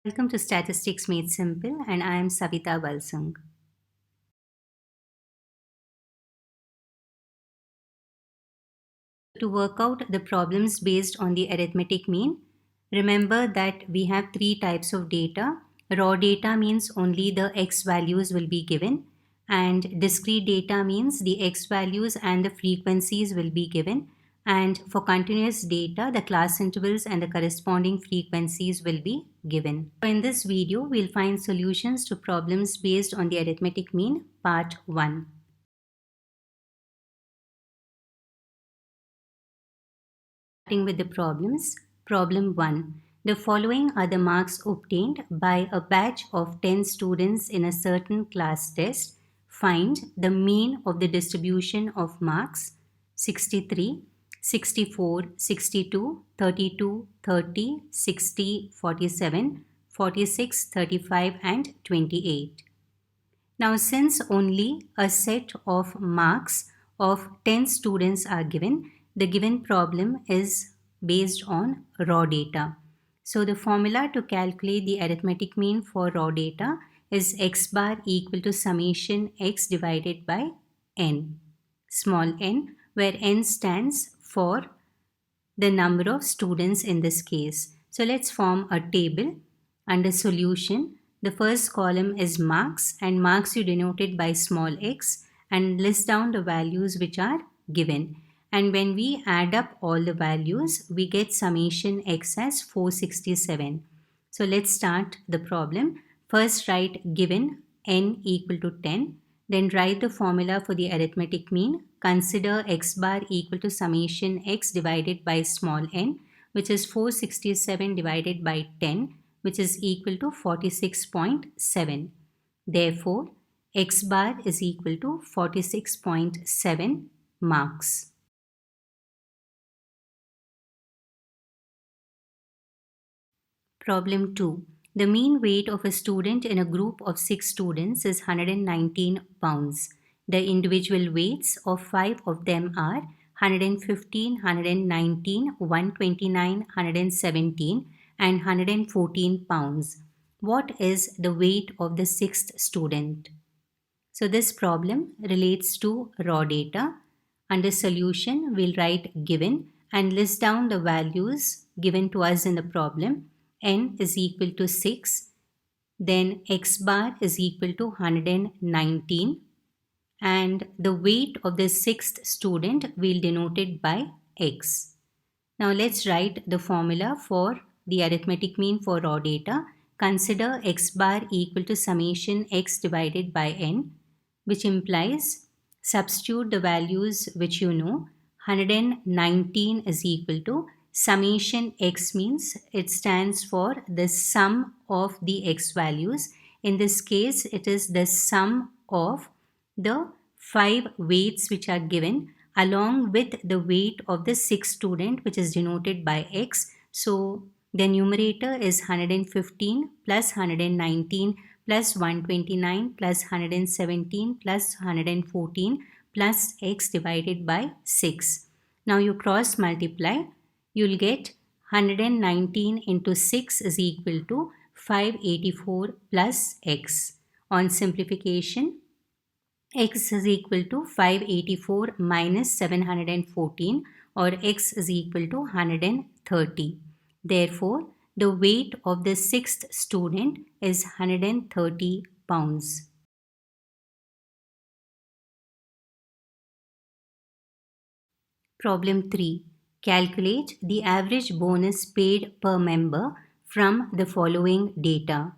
Welcome to Statistics Made Simple, and I am Savita Balsung. To work out the problems based on the arithmetic mean, remember that we have three types of data. Raw data means only the x values will be given, and discrete data means the x values and the frequencies will be given. And for continuous data, the class intervals and the corresponding frequencies will be given. In this video, we'll find solutions to problems based on the arithmetic mean, part 1. Starting with the problems. Problem 1. The following are the marks obtained by a batch of 10 students in a certain class test. Find the mean of the distribution of marks 63, 64, 62, 32, 30, 60, 47, 46, 35, and 28. Now, since only a set of marks of 10 students are given, the given problem is based on raw data. So, the formula to calculate the arithmetic mean for raw data is x bar equal to summation x divided by n, small n, where n stands for the number of students in this case. So, let's form a table. Under solution, the first column is marks, and marks you denoted by small x, and list down the values which are given. And when we add up all the values, we get summation x as 467. So let's start the problem. First write given n equal to 10. Then write the formula for the arithmetic mean. Consider x bar equal to summation x divided by small n, which is 467 divided by 10, which is equal to 46.7. Therefore, x bar is equal to 46.7 marks. Problem 2. The mean weight of a student in a group of 6 students is 119 pounds. The individual weights of 5 of them are 115, 119, 129, 117, and 114 pounds. What is the weight of the sixth student? So this problem relates to raw data. Under solution, we'll write given and list down the values given to us in the problem. N is equal to 6. Then x bar is equal to 119. And the weight of the sixth student we'll denote it by x. Now let's write the formula for the arithmetic mean for raw data. Consider x bar equal to summation x divided by n, which implies substitute the values which you know. 119 is equal to summation x, means it stands for the sum of the x values. In this case, it is the sum of the 5 weights which are given along with the weight of the sixth student, which is denoted by x. So the numerator is 115 plus 119 plus 129 plus 117 plus 114 plus x divided by 6. Now you cross multiply, you'll get 119 into 6 is equal to 584 plus x. On simplification, x is equal to 584 minus 714, or x is equal to 130. Therefore, the weight of the sixth student is 130 pounds. Problem 3. Calculate the average bonus paid per member from the following data.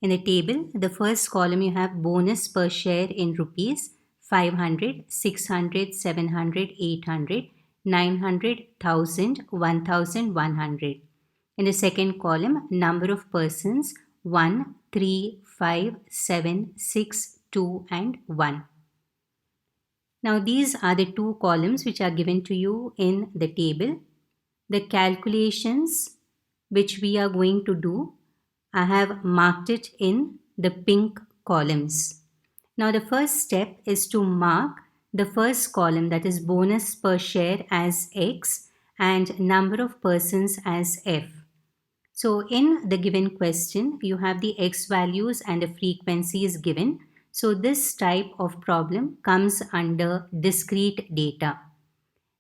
In the table, the first column you have bonus per share in rupees 500, 600, 700, 800, 900, 1000, 1100. In the second column, number of persons 1, 3, 5, 7, 6, 2, and 1. Now these are the two columns which are given to you in the table. The calculations which we are going to do, I have marked it in the pink columns. Now the first step is to mark the first column, that is bonus per share, as x and number of persons as f. So in the given question, you have the x values and the frequencies given. So this type of problem comes under discrete data.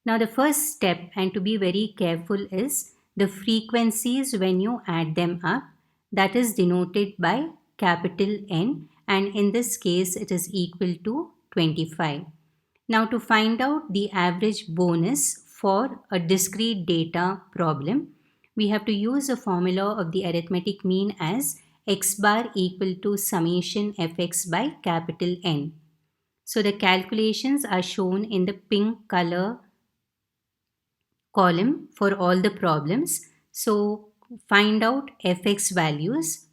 Now the first step, and to be very careful, is the frequencies when you add them up. That is denoted by capital N, and in this case it is equal to 25. Now to find out the average bonus for a discrete data problem, we have to use a formula of the arithmetic mean as x bar equal to summation fx by capital N. So the calculations are shown in the pink color column for all the problems. So find out fx values.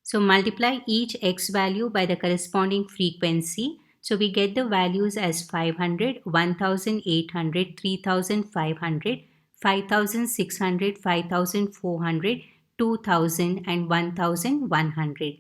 So multiply each x value by the corresponding frequency. So we get the values as 500, 1800, 3500, 5600, 5400, 2000 and 1100.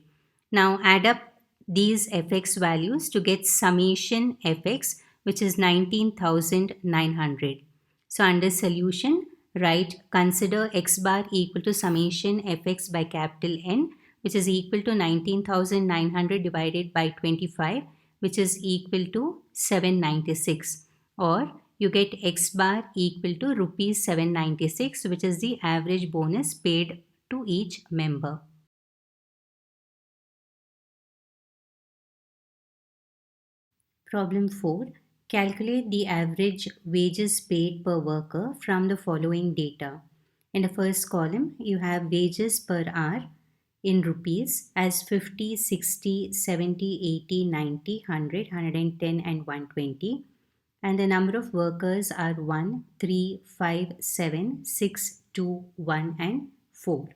Now add up these fx values to get summation fx, which is 19,900. So under solution, write consider x bar equal to summation fx by capital N, which is equal to 19,900 divided by 25, which is equal to 796, or you get x bar equal to rupees 796, which is the average bonus paid to each member. Problem 4. Calculate the average wages paid per worker from the following data. In the first column, you have wages per hour in rupees as 50, 60, 70, 80, 90, 100, 110 and 120. And the number of workers are 1, 3, 5, 7, 6, 2, 1 and 4.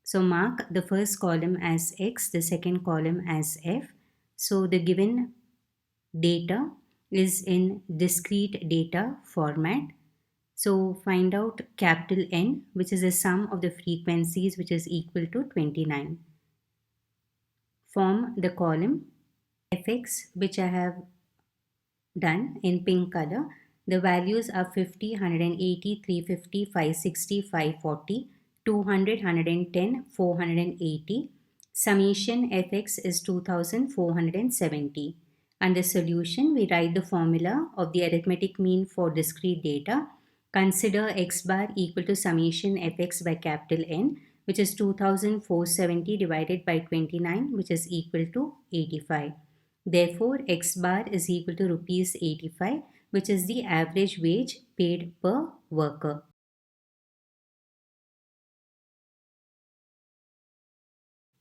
So mark the first column as X, the second column as F. So the given data is in discrete data format. So find out capital N, which is the sum of the frequencies, which is equal to 29. Form the column fx, which I have done in pink color. The values are 50, 180, 350, 560, 540, 200, 110, 480. Summation fx is 2470. Under solution, we write the formula of the arithmetic mean for discrete data. Consider x bar equal to summation fx by capital N, which is 2470 divided by 29, which is equal to 85. Therefore, x bar is equal to rupees 85, which is the average wage paid per worker.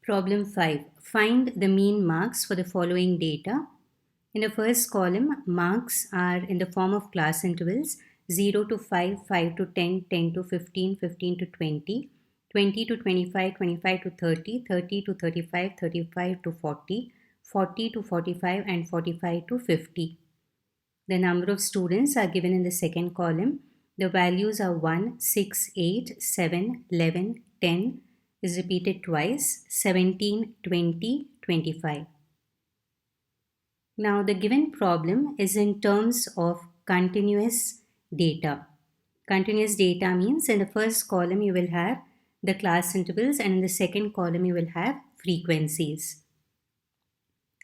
Problem 5. Find the mean marks for the following data. In the first column, marks are in the form of class intervals 0 to 5, 5 to 10, 10 to 15, 15 to 20, 20 to 25, 25 to 30, 30 to 35, 35 to 40, 40 to 45 and 45 to 50. The number of students are given in the second column. The values are 1, 6, 8, 7, 11, 10 is repeated twice, 17, 20, 25. Now the given problem is in terms of continuous data. Continuous data means in the first column you will have the class intervals and in the second column you will have frequencies.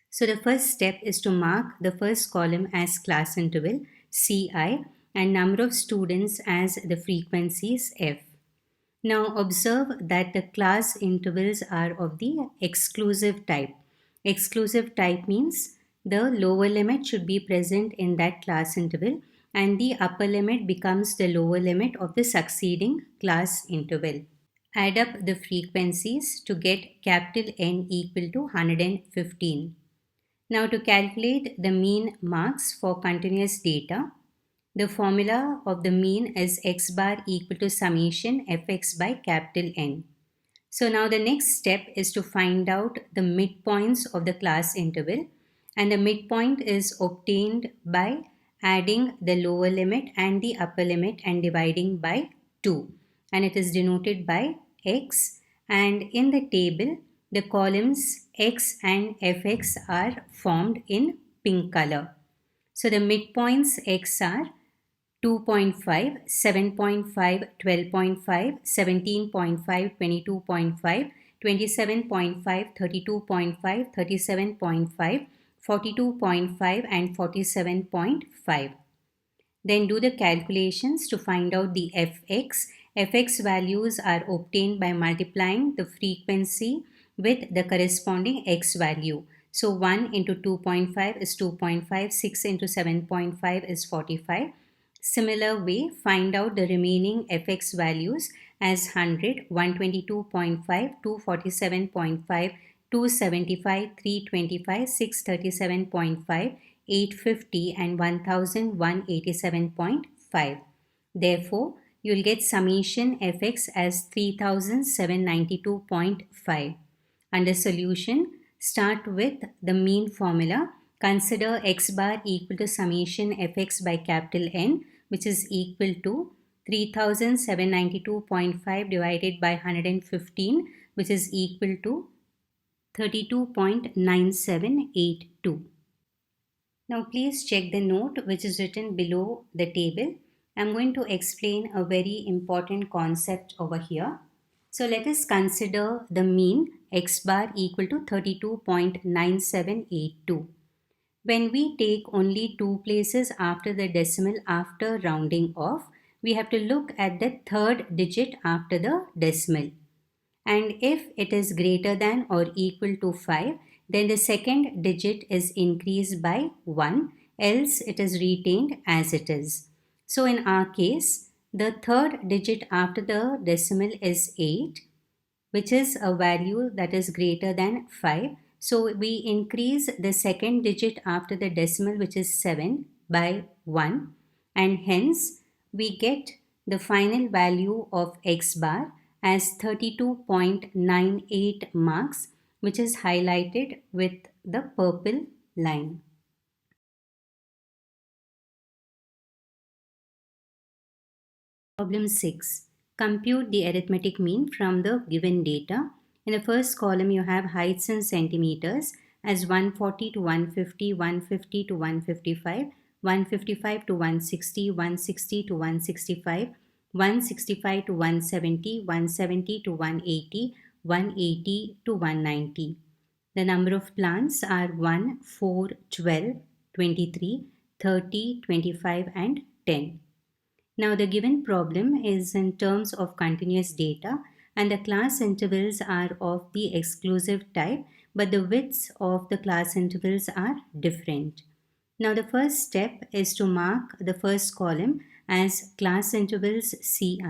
So the first step is to mark the first column as class interval Ci and number of students as the frequencies F. Now observe that the class intervals are of the exclusive type. Exclusive type means the lower limit should be present in that class interval and the upper limit becomes the lower limit of the succeeding class interval. Add up the frequencies to get capital N equal to 115. Now to calculate the mean marks for continuous data, the formula of the mean is x bar equal to summation fx by capital N. So now the next step is to find out the midpoints of the class interval, and the midpoint is obtained by adding the lower limit and the upper limit and dividing by 2, and it is denoted by x, and in the table the columns x and fx are formed in pink color. So the midpoints x are 2.5, 7.5, 12.5, 17.5, 22.5, 27.5, 32.5, 37.5, 42.5 and 47.5. Then do the calculations to find out the fx. Fx values are obtained by multiplying the frequency with the corresponding x value. So 1 into 2.5 is 2.5, 6 into 7.5 is 45. Similar way, find out the remaining fx values as 100, 122.5, 247.5, 275, 325, 637.5, 850 and 1187.5. Therefore, you will get summation fx as 3792.5. Under solution, start with the mean formula. Consider x bar equal to summation fx by capital N, which is equal to 3792.5 divided by 115, which is equal to 32.9782. Now please check the note which is written below the table. I'm going to explain a very important concept over here. So let us consider the mean x bar equal to 32.9782. When we take only two places after the decimal after rounding off, we have to look at the third digit after the decimal. And if it is greater than or equal to 5, then the second digit is increased by 1, else it is retained as it is. So in our case, the third digit after the decimal is 8, which is a value that is greater than 5. So we increase the second digit after the decimal, which is 7, by 1, and hence we get the final value of x bar as 32.98 marks, which is highlighted with the purple line. Problem 6. Compute the arithmetic mean from the given data. In the first column, you have heights in centimeters as 140 to 150, 150 to 155, 155 to 160, 160 to 165, 165 to 170, 170 to 180, 180 to 190. The number of plants are 1, 4, 12, 23, 30, 25 and 10. Now the given problem is in terms of continuous data and the class intervals are of the exclusive type, but the widths of the class intervals are different. Now the first step is to mark the first column as class intervals Ci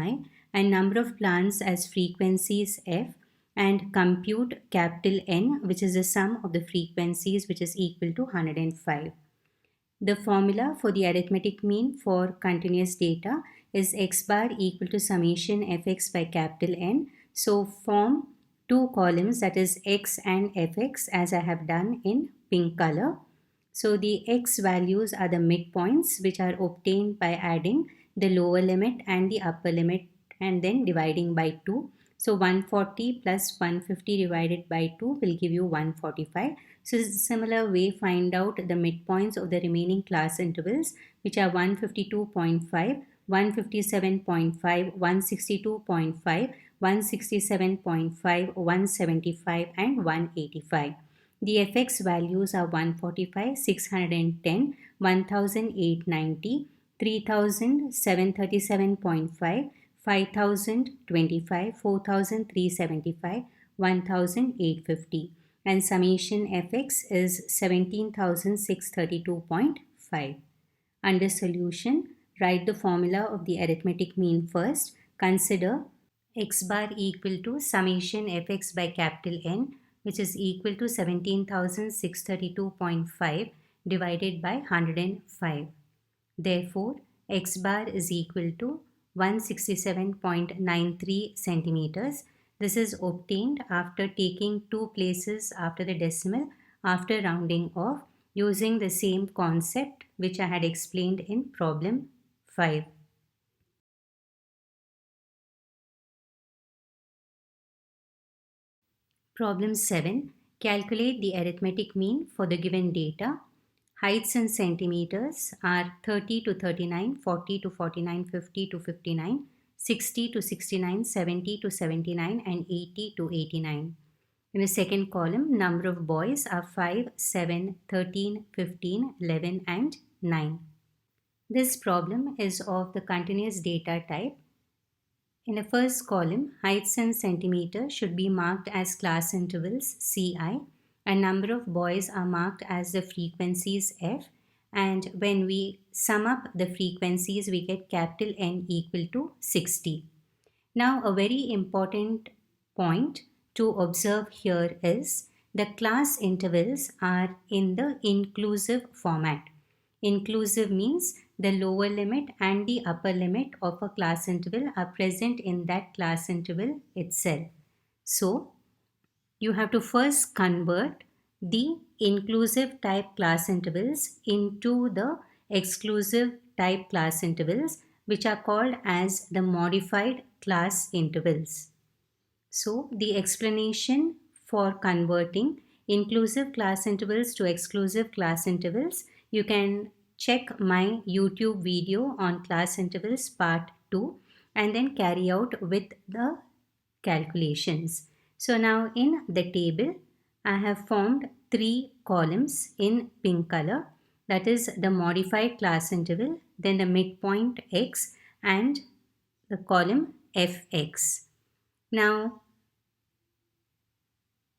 and number of plants as frequencies f and compute capital N, which is the sum of the frequencies, which is equal to 105. The formula for the arithmetic mean for continuous data is x bar equal to summation fx by capital N. So form two columns, that is x and fx, as I have done in pink color. So the x values are the midpoints which are obtained by adding the lower limit and the upper limit and then dividing by 2. So 140 plus 150 divided by 2 will give you 145. So similar way, find out the midpoints of the remaining class intervals, which are 152.5, 157.5, 162.5, 167.5, 175 and 185. The fx values are 145, 610, 1890, 3737.5, 5025, 4375, 1850, and summation fx is 17632.5. Under solution, write the formula of the arithmetic mean first. Consider x bar equal to summation fx by capital N, which is equal to 17,632.5 divided by 105. Therefore, x bar is equal to 167.93 centimeters. This is obtained after taking two places after the decimal after rounding off using the same concept which I had explained in problem 5. Problem 7. Calculate the arithmetic mean for the given data. Heights in centimeters are 30 to 39, 40 to 49, 50 to 59, 60 to 69, 70 to 79, and 80 to 89. In the second column, number of boys are 5, 7, 13, 15, 11, and 9. This problem is of the continuous data type. In the first column, heights in centimeters should be marked as class intervals Ci, and number of boys are marked as the frequencies F, and when we sum up the frequencies, we get capital N equal to 60. Now, a very important point to observe here is the class intervals are in the inclusive format. Inclusive means the lower limit and the upper limit of a class interval are present in that class interval itself. So, you have to first convert the inclusive type class intervals into the exclusive type class intervals, which are called as the modified class intervals. So, the explanation for converting inclusive class intervals to exclusive class intervals, you can check my YouTube video on class intervals part 2 and then carry out with the calculations. So now in the table, I have formed 3 columns in pink color, that is the modified class interval, then the midpoint x and the column fx. Now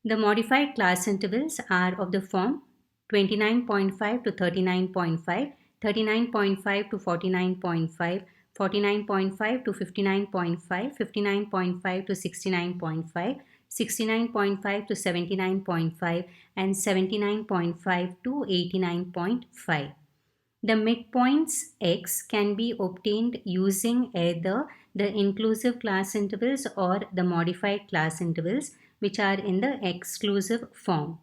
the modified class intervals are of the form 29.5 to 39.5, 39.5 to 49.5, 49.5 to 59.5, 59.5 to 69.5, 69.5 to 79.5, and 79.5 to 89.5. The midpoints x can be obtained using either the inclusive class intervals or the modified class intervals, which are in the exclusive form.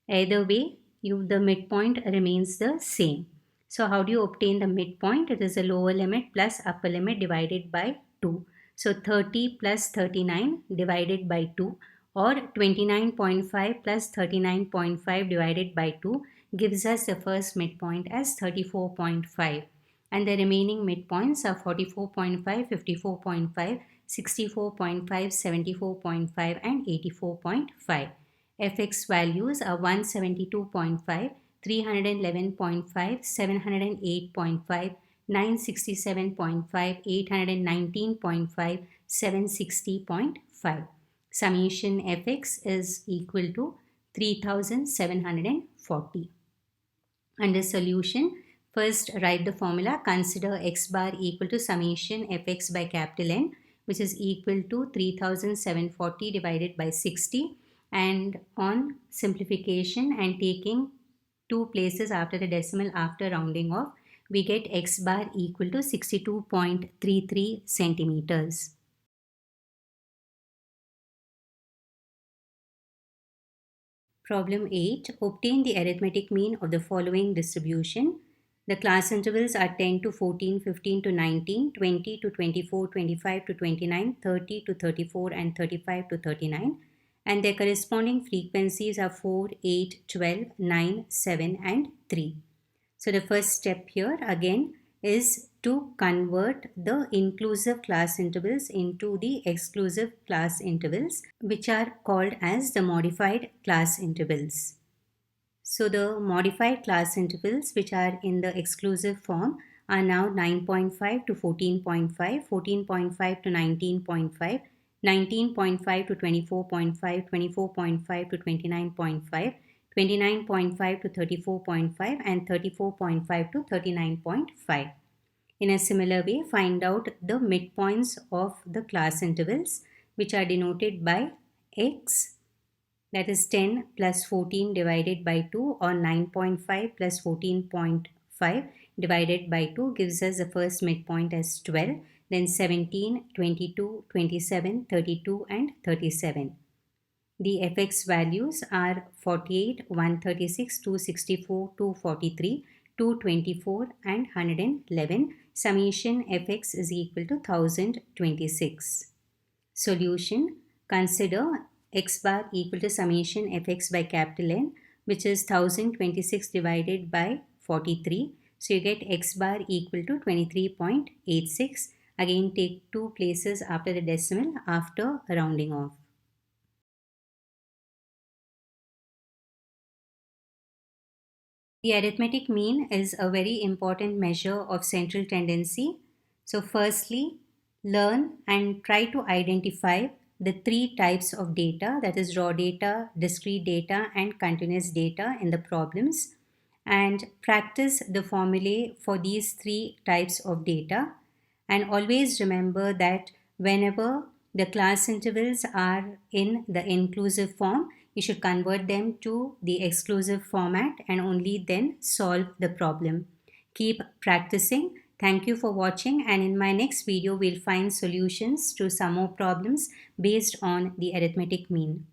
Either way, the midpoint remains the same. So how do you obtain the midpoint? It is a lower limit plus upper limit divided by 2. So 30 plus 39 divided by 2, or 29.5 plus 39.5 divided by 2 gives us the first midpoint as 34.5. And the remaining midpoints are 44.5, 54.5, 64.5, 74.5, and 84.5. Fx values are 172.5, 311.5, 708.5, 967.5, 819.5, 760.5. Summation Fx is equal to 3740. Under solution, first write the formula. Consider x bar equal to summation Fx by capital N, which is equal to 3740 divided by 60. And on simplification and taking 2 places after the decimal after rounding off, we get x bar equal to 62.33 centimeters. Problem 8. Obtain the arithmetic mean of the following distribution. The class intervals are 10 to 14, 15 to 19, 20 to 24, 25 to 29, 30 to 34, and 35 to 39. And their corresponding frequencies are 4, 8, 12, 9, 7, and 3. So the first step here again is to convert the inclusive class intervals into the exclusive class intervals, which are called as the modified class intervals. So the modified class intervals, which are in the exclusive form, are now 9.5 to 14.5, 14.5 to 19.5, 19.5 to 24.5, 24.5 to 29.5, 29.5 to 34.5, and 34.5 to 39.5. In a similar way, find out the midpoints of the class intervals, which are denoted by x, that is 10 plus 14 divided by 2, or 9.5 plus 14.5 divided by 2 gives us the first midpoint as 12, then 17, 22, 27, 32, and 37. The Fx values are 48, 136, 264, 243, 224, and 111. Summation Fx is equal to 1026. Solution. Consider x bar equal to summation Fx by capital N, which is 1026 divided by 43. So you get x bar equal to 23.86. Again, take 2 places after the decimal after rounding off. The arithmetic mean is a very important measure of central tendency. So, firstly, learn and try to identify the 3 types of data, that is, raw data, discrete data, and continuous data in the problems, and practice the formulae for these 3 types of data. And always remember that whenever the class intervals are in the inclusive form, you should convert them to the exclusive format and only then solve the problem. Keep practicing. Thank you for watching, and in my next video we'll find solutions to some more problems based on the arithmetic mean.